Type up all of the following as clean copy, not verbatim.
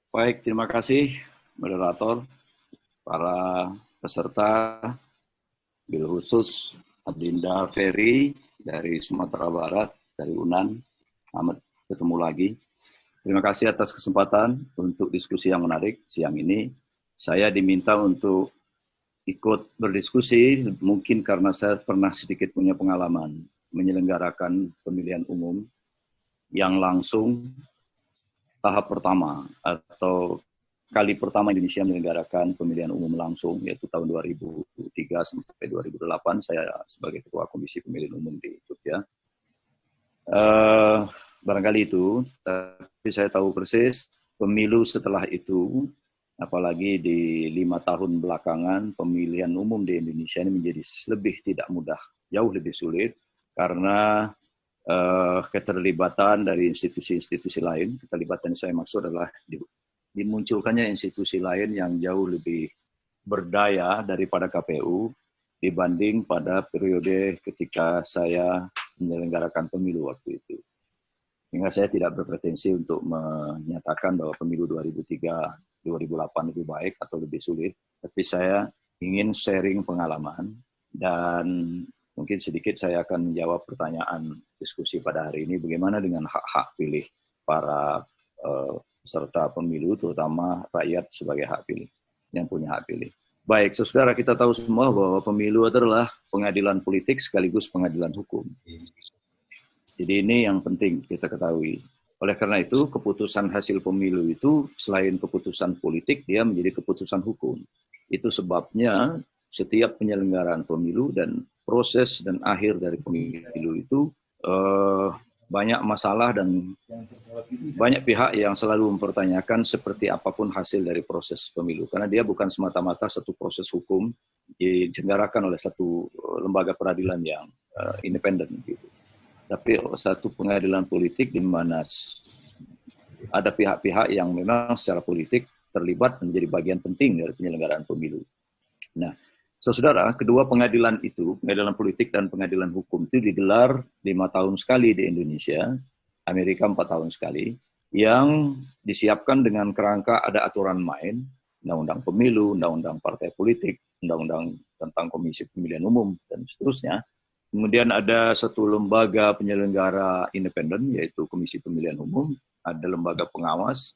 Baik, terima kasih moderator, para peserta, bil khusus Adinda Ferry dari Sumatera Barat, dari UNAN. Selamat ketemu lagi. Terima kasih atas kesempatan untuk diskusi yang menarik siang ini. Saya diminta untuk ikut berdiskusi, mungkin karena saya pernah sedikit punya pengalaman menyelenggarakan pemilihan umum yang langsung tahap pertama atau kali pertama Indonesia menyelenggarakan pemilihan umum langsung, yaitu tahun 2003 sampai 2008, saya sebagai Ketua Komisi Pemilihan Umum di Jogja. Barangkali itu, tapi saya tahu persis pemilu setelah itu, apalagi di 5 tahun belakangan, pemilihan umum di Indonesia ini menjadi lebih tidak mudah, jauh lebih sulit, karena keterlibatan dari institusi-institusi lain. Keterlibatan yang saya maksud adalah dimunculkannya institusi lain yang jauh lebih berdaya daripada KPU dibanding pada periode ketika saya menyelenggarakan pemilu waktu itu. Sehingga saya tidak berpretensi untuk menyatakan bahwa pemilu 2003-2008 lebih baik atau lebih sulit, tapi saya ingin sharing pengalaman dan mungkin sedikit saya akan menjawab pertanyaan diskusi pada hari ini, bagaimana dengan hak-hak pilih para peserta pemilu, terutama rakyat sebagai hak pilih, yang punya hak pilih. Baik, saudara, kita tahu semua bahwa pemilu adalah pengadilan politik sekaligus pengadilan hukum. Jadi ini yang penting kita ketahui. Oleh karena itu, keputusan hasil pemilu itu selain keputusan politik, dia menjadi keputusan hukum. Itu sebabnya setiap penyelenggaraan pemilu dan proses dan akhir dari pemilu itu banyak masalah dan banyak pihak yang selalu mempertanyakan seperti apapun hasil dari proses pemilu. Karena dia bukan semata-mata satu proses hukum diselenggarakan oleh satu lembaga peradilan yang independen, gitu. Tapi satu pengadilan politik di mana ada pihak-pihak yang memang secara politik terlibat menjadi bagian penting dari penyelenggaraan pemilu. Nah, saudara, kedua pengadilan itu, pengadilan politik dan pengadilan hukum itu digelar 5 tahun sekali di Indonesia, Amerika 4 tahun sekali, yang disiapkan dengan kerangka ada aturan main, undang-undang pemilu, undang-undang partai politik, undang-undang tentang komisi pemilihan umum, dan seterusnya. Kemudian ada satu lembaga penyelenggara independen, yaitu Komisi Pemilihan Umum, ada lembaga pengawas,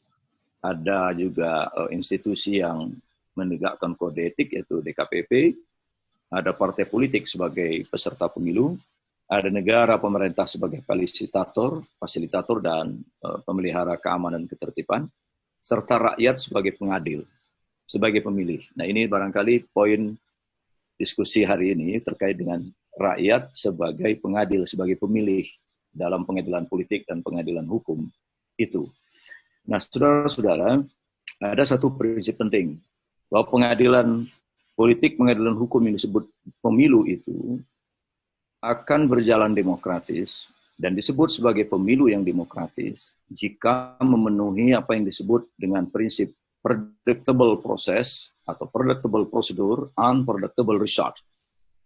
ada juga institusi yang menegakkan kode etik, yaitu DKPP, ada partai politik sebagai peserta pemilu, ada negara pemerintah sebagai fasilitator dan pemelihara keamanan ketertiban, serta rakyat sebagai pengadil, sebagai pemilih. Nah, ini barangkali poin diskusi hari ini terkait dengan rakyat sebagai pengadil, sebagai pemilih dalam pengadilan politik dan pengadilan hukum itu. Nah, saudara-saudara, ada satu prinsip penting, bahwa pengadilan politik, pengadilan hukum yang disebut pemilu itu akan berjalan demokratis dan disebut sebagai pemilu yang demokratis jika memenuhi apa yang disebut dengan prinsip predictable process atau predictable prosedur, unpredictable result.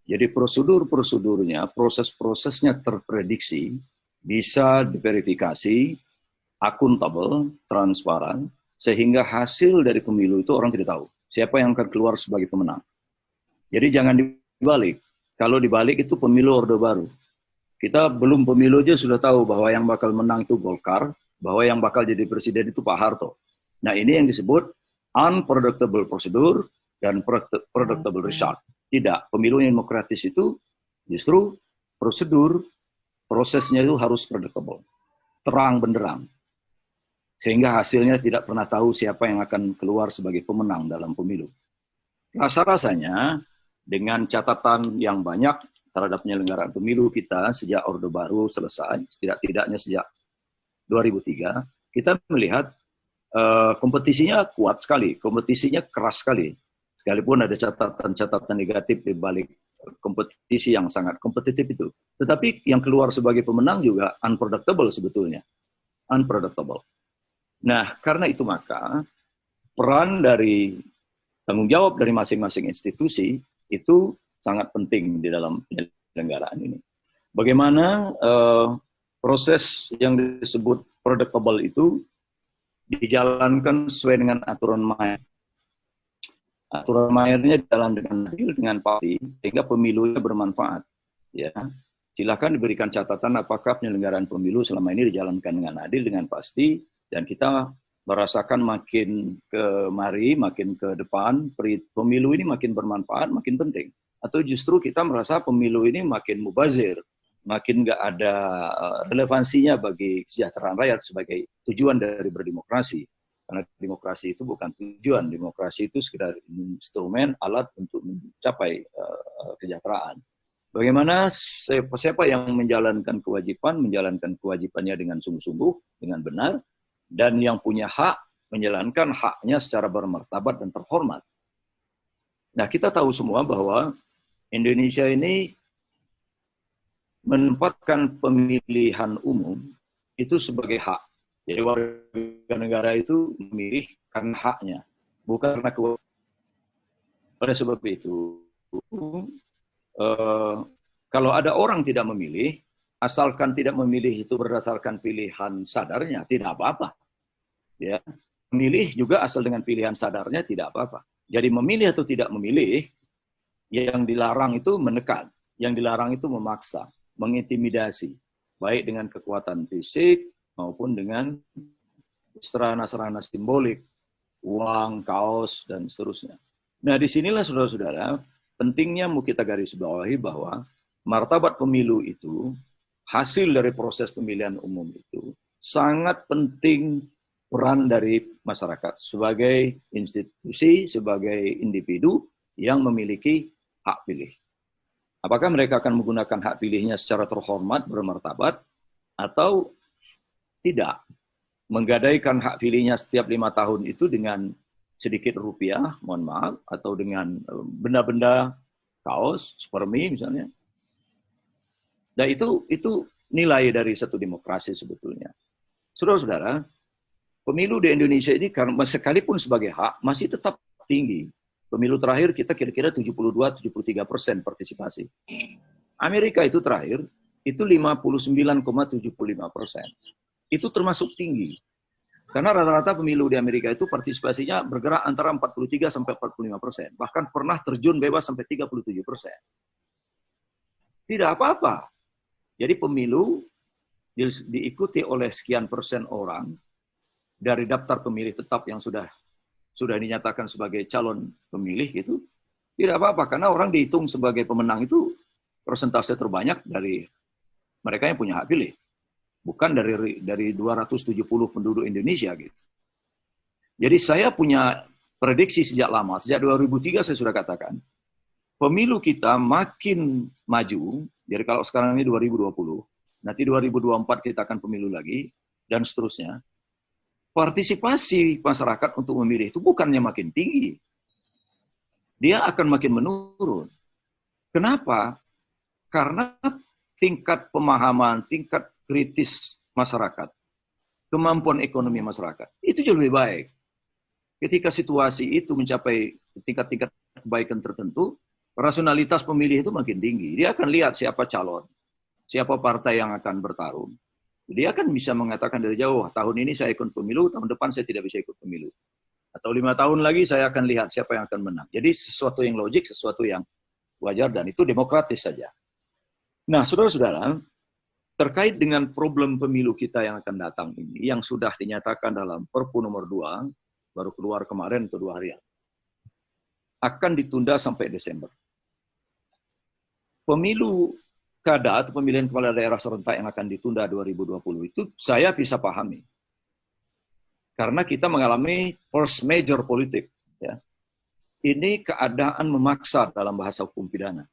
Jadi prosedur-prosedurnya, proses-prosesnya terprediksi, bisa diverifikasi, akuntabel, transparan, sehingga hasil dari pemilu itu orang tidak tahu siapa yang akan keluar sebagai pemenang. Jadi jangan dibalik. Kalau dibalik itu pemilu Orde Baru. Kita belum pemilu aja sudah tahu bahwa yang bakal menang itu Golkar, bahwa yang bakal jadi presiden itu Pak Harto. Nah, ini yang disebut unpredictable prosedur dan predictable result. Tidak, pemilu yang demokratis itu justru prosedur, prosesnya itu harus predictable, terang benderang. Sehingga hasilnya tidak pernah tahu siapa yang akan keluar sebagai pemenang dalam pemilu. Rasa-rasanya dengan catatan yang banyak terhadap penyelenggaraan pemilu kita sejak Orde Baru selesai, setidak-tidaknya sejak 2003, kita melihat kompetisinya kuat sekali, kompetisinya keras sekali. Sekalipun ada catatan-catatan negatif di balik kompetisi yang sangat kompetitif itu. Tetapi yang keluar sebagai pemenang juga unpredictable sebetulnya. Unpredictable. Nah, karena itu maka peran dari tanggung jawab dari masing-masing institusi itu sangat penting di dalam penyelenggaraan ini. Bagaimana proses yang disebut predictable itu dijalankan sesuai dengan aturan main. Aturan mainnya dalam dengan adil, dengan pasti, sehingga pemilunya bermanfaat. Ya, silakan diberikan catatan apakah penyelenggaraan pemilu selama ini dijalankan dengan adil, dengan pasti, dan kita merasakan makin kemari, makin ke depan, pemilu ini makin bermanfaat, makin penting. Atau justru kita merasa pemilu ini makin mubazir, makin nggak ada relevansinya bagi kesejahteraan rakyat sebagai tujuan dari berdemokrasi. Karena demokrasi itu bukan tujuan, demokrasi itu sekedar instrumen, alat untuk mencapai kesejahteraan. Bagaimana siapa yang menjalankan kewajibannya dengan sungguh-sungguh, dengan benar, dan yang punya hak menjalankan haknya secara bermartabat dan terhormat. Nah, kita tahu semua bahwa Indonesia ini menempatkan pemilihan umum itu sebagai hak. Jadi warga negara itu memilih karena haknya, bukan karena kewajiban. Oleh sebab itu, kalau ada orang tidak memilih, asalkan tidak memilih itu berdasarkan pilihan sadarnya, tidak apa-apa. Ya, memilih juga asal dengan pilihan sadarnya tidak apa-apa. Jadi memilih atau tidak memilih, yang dilarang itu menekan, yang dilarang itu memaksa, mengintimidasi, baik dengan kekuatan fisik maupun dengan sarana-sarana simbolik, uang, kaos, dan seterusnya. Nah, disinilah saudara-saudara, pentingnya mau kita garis bawahi bahwa martabat pemilu itu, hasil dari proses pemilihan umum itu, sangat penting peran dari masyarakat sebagai institusi, sebagai individu yang memiliki hak pilih. Apakah mereka akan menggunakan hak pilihnya secara terhormat, bermartabat, atau tidak? Menggadaikan hak pilihnya setiap 5 tahun itu dengan sedikit rupiah, mohon maaf, atau dengan benda-benda kaos, supermi misalnya. Nah, itu nilai dari satu demokrasi sebetulnya. Saudara-saudara, pemilu di Indonesia ini karena sekalipun sebagai hak masih tetap tinggi. Pemilu terakhir kita kira-kira 72-73% partisipasi. Amerika itu terakhir itu 59,75%. Itu termasuk tinggi. Karena rata-rata pemilu di Amerika itu partisipasinya bergerak antara 43 sampai 45%. Bahkan pernah terjun bebas sampai 37%. Tidak apa-apa. Jadi pemilu diikuti oleh sekian persen orang dari daftar pemilih tetap yang sudah dinyatakan sebagai calon pemilih itu, tidak apa-apa. Karena orang dihitung sebagai pemenang itu persentase terbanyak dari mereka yang punya hak pilih. Bukan dari 270 penduduk Indonesia gitu. Jadi saya punya prediksi sejak lama, sejak 2003 saya sudah katakan, pemilu kita makin maju, jadi kalau sekarang ini 2020, nanti 2024 kita akan pemilu lagi, dan seterusnya, partisipasi masyarakat untuk memilih itu bukannya makin tinggi, dia akan makin menurun. Kenapa? Karena tingkat pemahaman, tingkat kritis masyarakat, kemampuan ekonomi masyarakat, itu jauh lebih baik. Ketika situasi itu mencapai tingkat-tingkat kebaikan tertentu, rasionalitas pemilih itu makin tinggi. Dia akan lihat siapa calon, siapa partai yang akan bertarung. Dia akan bisa mengatakan dari jauh, tahun ini saya ikut pemilu, tahun depan saya tidak bisa ikut pemilu. Atau 5 tahun lagi saya akan lihat siapa yang akan menang. Jadi sesuatu yang logik, sesuatu yang wajar, dan itu demokratis saja. Nah, saudara-saudara, terkait dengan problem pemilu kita yang akan datang ini, yang sudah dinyatakan dalam Perpu nomor 2, baru keluar kemarin atau 2 hari, akan ditunda sampai Desember. Pemilu kada atau pemilihan kepala daerah serentak yang akan ditunda 2020 itu saya bisa pahami. Karena kita mengalami force major politik. Ya. Ini keadaan memaksa dalam bahasa hukum pidana.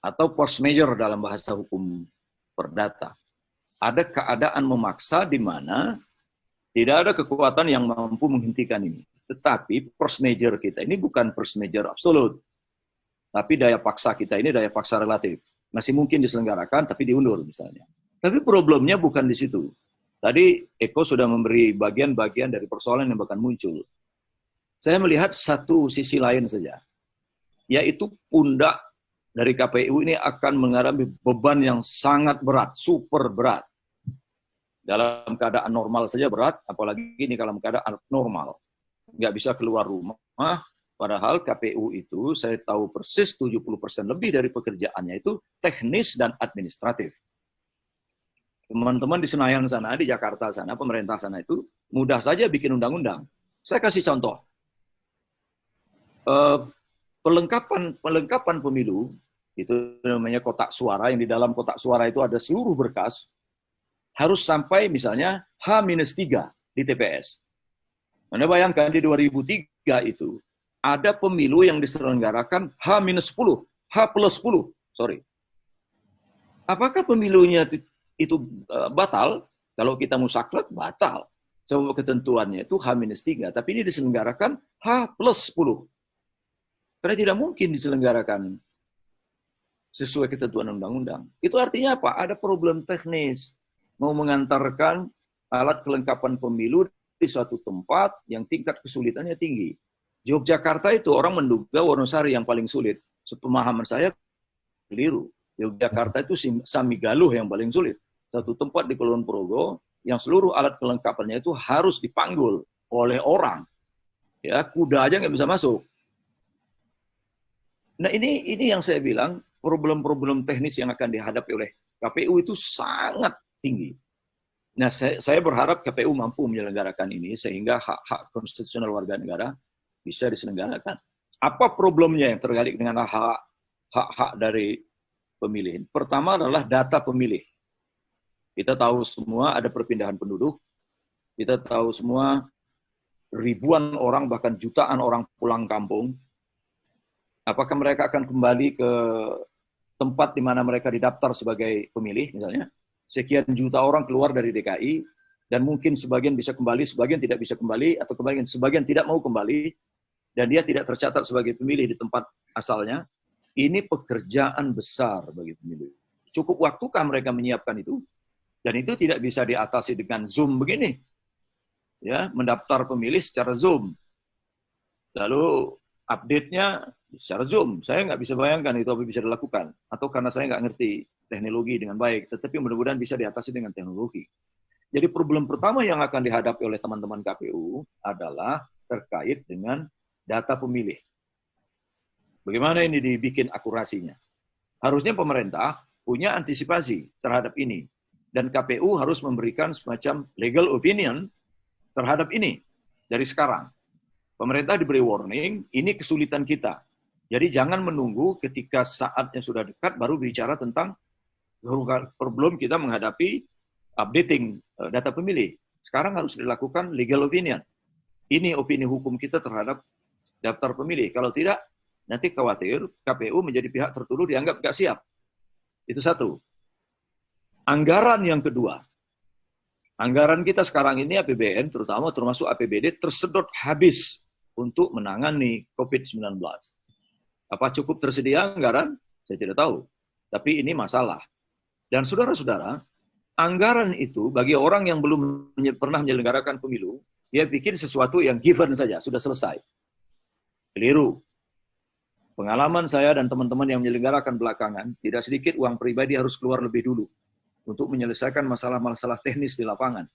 Atau force major dalam bahasa hukum perdata. Ada keadaan memaksa di mana tidak ada kekuatan yang mampu menghentikan ini. Tetapi force major kita ini bukan force major absolut. Tapi daya paksa kita ini daya paksa relatif. Masih mungkin diselenggarakan, tapi diundur misalnya. Tapi problemnya bukan di situ. Tadi Eko sudah memberi bagian-bagian dari persoalan yang bahkan muncul. Saya melihat satu sisi lain saja. Yaitu pundak dari KPU ini akan mengalami beban yang sangat berat, super berat. Dalam keadaan normal saja berat, apalagi ini dalam keadaan normal. Nggak bisa keluar rumah, padahal KPU itu saya tahu persis 70% lebih dari pekerjaannya itu teknis dan administratif. Teman-teman di Senayan sana, di Jakarta sana, pemerintah sana itu mudah saja bikin undang-undang. Saya kasih contoh. Pelengkapan pemilu, itu namanya kotak suara, yang di dalam kotak suara itu ada seluruh berkas, harus sampai misalnya H-3 di TPS. Anda bayangkan di 2003 itu, ada pemilu yang diselenggarakan H-10, H+10, sorry. Apakah pemilunya itu batal? Kalau kita musaklek, batal. Sebab ketentuannya itu H-3, tapi ini diselenggarakan H+10. Karena tidak mungkin diselenggarakan sesuai ketentuan undang-undang. Itu artinya apa? Ada problem teknis. Mau mengantarkan alat kelengkapan pemilu di suatu tempat yang tingkat kesulitannya tinggi. Yogyakarta itu orang menduga Wonosari yang paling sulit. Sepemahaman saya keliru. Yogyakarta itu Samigaluh yang paling sulit. Satu tempat di Kulon Progo yang seluruh alat kelengkapannya itu harus dipanggul oleh orang. Ya, kuda aja nggak bisa masuk. Nah ini yang saya bilang problem-problem teknis yang akan dihadapi oleh KPU itu sangat tinggi. Nah, saya berharap KPU mampu menyelenggarakan ini sehingga hak-hak konstitusional warga negara bisa diselenggarakan. Apa problemnya yang terkait dengan hak-hak dari pemilih? Pertama adalah data pemilih. Kita tahu semua ada perpindahan penduduk. Kita tahu semua ribuan orang, bahkan jutaan orang pulang kampung. Apakah mereka akan kembali ke tempat di mana mereka didaftar sebagai pemilih, misalnya? Sekian juta orang keluar dari DKI, dan mungkin sebagian bisa kembali, sebagian tidak bisa kembali, atau sebagian tidak mau kembali, dan dia tidak tercatat sebagai pemilih di tempat asalnya. Ini pekerjaan besar bagi pemilih. Cukup waktukah mereka menyiapkan itu? Dan itu tidak bisa diatasi dengan Zoom begini. Ya, mendaftar pemilih secara Zoom. Lalu update-nya secara Zoom. Saya nggak bisa bayangkan itu apa bisa dilakukan. Atau karena saya nggak ngerti teknologi dengan baik, tetapi mudah-mudahan bisa diatasi dengan teknologi. Jadi problem pertama yang akan dihadapi oleh teman-teman KPU adalah terkait dengan data pemilih. Bagaimana ini dibikin akurasinya? Harusnya pemerintah punya antisipasi terhadap ini. Dan KPU harus memberikan semacam legal opinion terhadap ini dari sekarang. Pemerintah diberi warning, ini kesulitan kita. Jadi jangan menunggu ketika saatnya sudah dekat baru bicara tentang problem kita menghadapi updating data pemilih. Sekarang harus dilakukan legal opinion. Ini opini hukum kita terhadap daftar pemilih. Kalau tidak, nanti khawatir KPU menjadi pihak tertuduh dianggap nggak siap. Itu satu. Anggaran yang kedua. Anggaran kita sekarang ini APBN, terutama termasuk APBD, tersedot habis untuk menangani COVID-19. Apa cukup tersedia anggaran? Saya tidak tahu. Tapi ini masalah. Dan saudara-saudara, anggaran itu bagi orang yang belum pernah menyelenggarakan pemilu, dia pikir sesuatu yang given saja, sudah selesai. Keliru. Pengalaman saya dan teman-teman yang menyelenggarakan belakangan, tidak sedikit uang pribadi harus keluar lebih dulu untuk menyelesaikan masalah-masalah teknis di lapangan.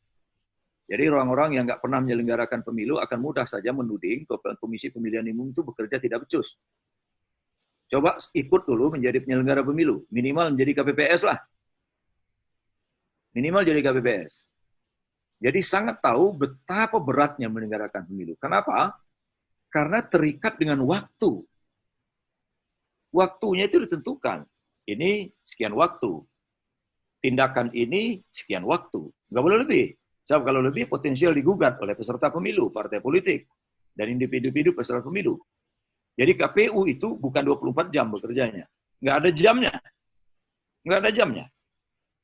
Jadi orang-orang yang nggak pernah menyelenggarakan pemilu akan mudah saja menuding Komisi Pemilihan Umum itu bekerja tidak becus. Coba ikut dulu menjadi penyelenggara pemilu, minimal menjadi KPPS lah. Minimal jadi KPPS. Jadi sangat tahu betapa beratnya menyelenggarakan pemilu. Kenapa? Karena terikat dengan waktu. Waktunya itu ditentukan. Ini sekian waktu. Tindakan ini sekian waktu. Nggak boleh lebih. Sebab kalau lebih potensial digugat oleh peserta pemilu, partai politik, dan individu-individu peserta pemilu. Jadi KPU itu bukan 24 jam bekerjanya. Nggak ada jamnya. Nggak ada jamnya.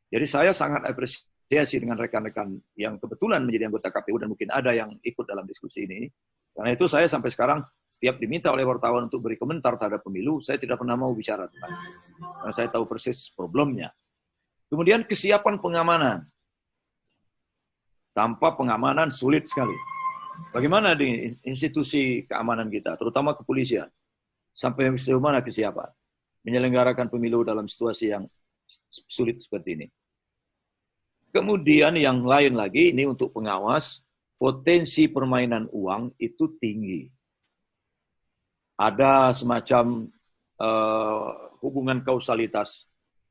Jadi saya sangat apresiasi dengan rekan-rekan yang kebetulan menjadi anggota KPU dan mungkin ada yang ikut dalam diskusi ini. Karena itu saya sampai sekarang setiap diminta oleh wartawan untuk beri komentar terhadap pemilu, saya tidak pernah mau bicara tentang itu. Karena saya tahu persis problemnya. Kemudian kesiapan pengamanan. Tanpa pengamanan sulit sekali. Bagaimana di institusi keamanan kita, terutama kepolisian? Sampai sejauh mana kesiapan? Menyelenggarakan pemilu dalam situasi yang sulit seperti ini. Kemudian yang lain lagi, ini untuk pengawas, potensi permainan uang itu tinggi. Ada semacam hubungan kausalitas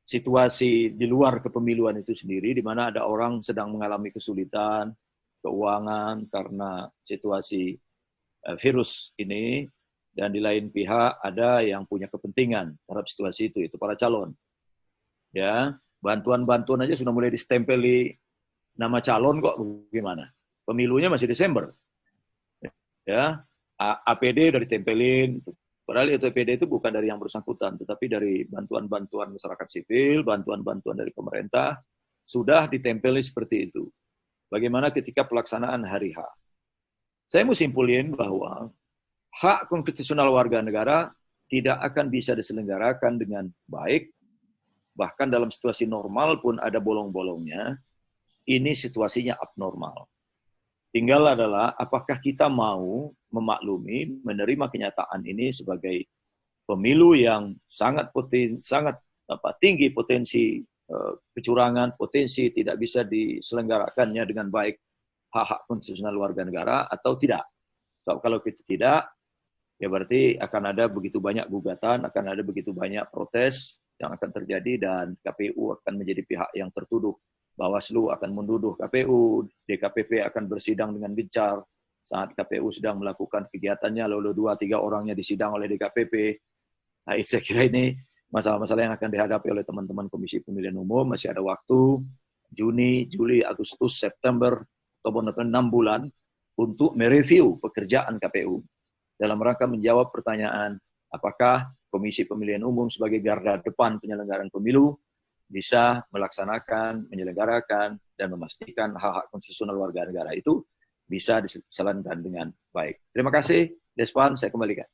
situasi di luar kepemiluan itu sendiri, di mana ada orang sedang mengalami kesulitan keuangan karena situasi virus ini, dan di lain pihak ada yang punya kepentingan terhadap situasi itu para calon. Ya, bantuan-bantuan aja sudah mulai distempeli nama calon kok, gimana? Pemilunya masih Desember. Ya, APD udah ditempelin. Padahal itu APD itu bukan dari yang bersangkutan, tetapi dari bantuan-bantuan masyarakat sipil, bantuan-bantuan dari pemerintah, sudah ditempeli seperti itu. Bagaimana ketika pelaksanaan hari H? Saya mau simpulin bahwa hak konstitusional warga negara tidak akan bisa diselenggarakan dengan baik, bahkan dalam situasi normal pun ada bolong-bolongnya, ini situasinya abnormal. Tinggal adalah apakah kita mau memaklumi, menerima kenyataan ini sebagai pemilu yang sangat tinggi potensi kecurangan, potensi tidak bisa diselenggarakannya dengan baik hak-hak konstitusional warga negara atau tidak. So, kalau kita tidak, ya berarti akan ada begitu banyak gugatan, akan ada begitu banyak protes yang akan terjadi, dan KPU akan menjadi pihak yang tertuduh. Bawaslu akan menduduh KPU, DKPP akan bersidang dengan gencar saat KPU sedang melakukan kegiatannya, lalu 2-3 orangnya disidang oleh DKPP. Nah, saya kira ini masalah-masalah yang akan dihadapi oleh teman-teman Komisi Pemilihan Umum. Masih ada waktu, Juni, Juli, Agustus, September, Oktober, November, 6 bulan untuk mereview pekerjaan KPU dalam rangka menjawab pertanyaan apakah Komisi Pemilihan Umum sebagai garda depan penyelenggaraan pemilu bisa melaksanakan, menyelenggarakan, dan memastikan hak-hak konstitusional warga negara itu bisa dijalankan dengan baik. Terima kasih, Despan, saya kembalikan.